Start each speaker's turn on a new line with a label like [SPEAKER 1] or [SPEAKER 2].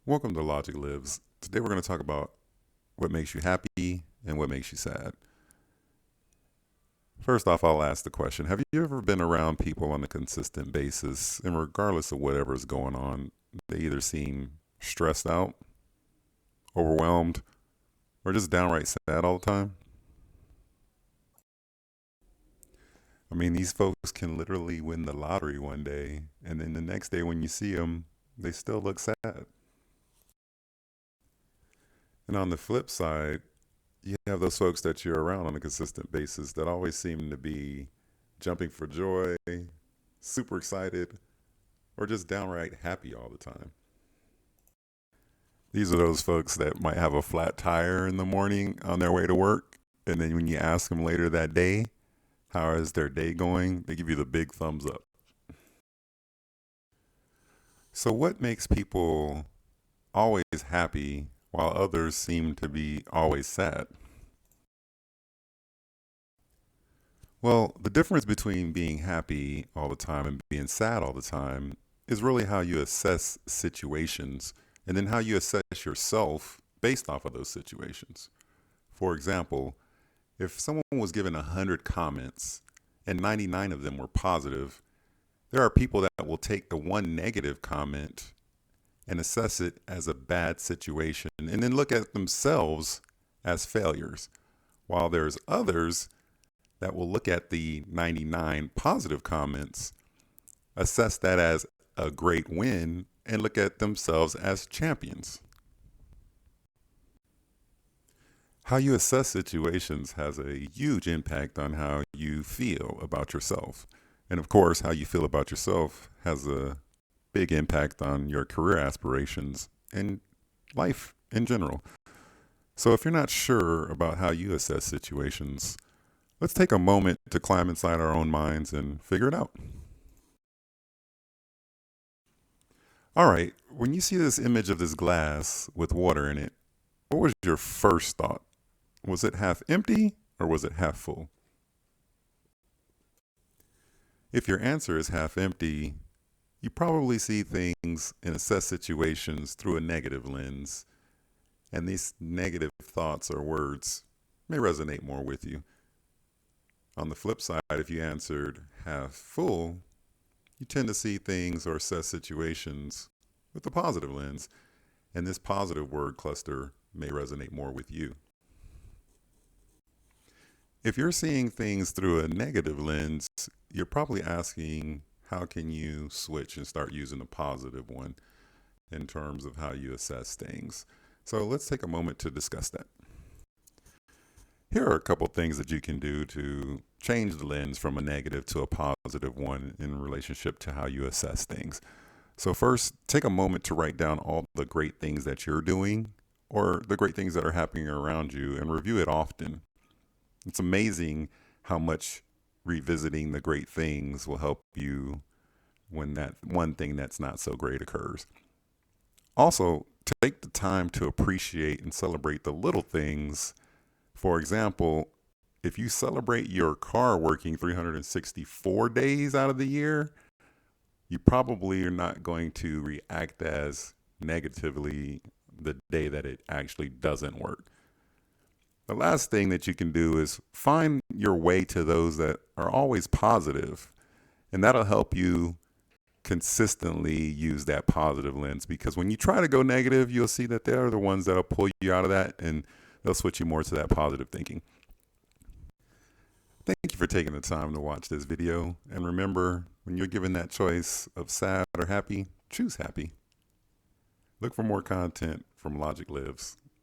[SPEAKER 1] Welcome to Logic Lives. Today we're going to talk about what makes you happy and what makes you sad. First off, I'll ask the question, have you ever been around people on a consistent basis, and regardless of whatever's going on, they either seem stressed out, overwhelmed, or just downright sad all the time? I mean, these folks can literally win the lottery one day, and then the next day when you see them, they still look sad. And on the flip side, you have those folks that you're around on a consistent basis that always seem to be jumping for joy, super excited, or just downright happy all the time. These are those folks that might have a flat tire in the morning on their way to work, and then when you ask them later that day, how is their day going? They give you the big thumbs up. So, what makes people always happy while others seem to be always sad? Well, the difference between being happy all the time and being sad all the time is really how you assess situations and then how you assess yourself based off of those situations. For example, if someone was given 100 comments and 99 of them were positive, there are people that will take the one negative comment and assess it as a bad situation and then look at themselves as failures, while there's others that will look at the 99 positive comments, assess that as a great win, and look at themselves as champions. How you assess situations has a huge impact on how you feel about yourself. And of course, how you feel about yourself has a big impact on your career aspirations and life in general. So if you're not sure about how you assess situations, let's take a moment to climb inside our own minds and figure it out. All right, when you see this image of this glass with water in it, what was your first thought? Was it half empty or was it half full? If your answer is half empty, you probably see things and assess situations through a negative lens, and these negative thoughts or words may resonate more with you. On the flip side, if you answered half full, you tend to see things or assess situations with a positive lens, and this positive word cluster may resonate more with you. If you're seeing things through a negative lens, you're probably asking, how can you switch and start using a positive one in terms of how you assess things? So let's take a moment to discuss that. Here are a couple things that you can do to change the lens from a negative to a positive one in relationship to how you assess things. So first, take a moment to write down all the great things that you're doing or the great things that are happening around you and review it often. It's amazing how much revisiting the great things will help you when that one thing that's not so great occurs. Also, take the time to appreciate and celebrate the little things. For example, if you celebrate your car working 364 days out of the year, you probably are not going to react as negatively the day that it actually doesn't work. The last thing that you can do is find your way to those that are always positive, and that'll help you consistently use that positive lens, because when you try to go negative, you'll see that they're the ones that'll pull you out of that and they'll switch you more to that positive thinking. Thank you for taking the time to watch this video. And remember, when you're given that choice of sad or happy, choose happy. Look for more content from Logic Lives.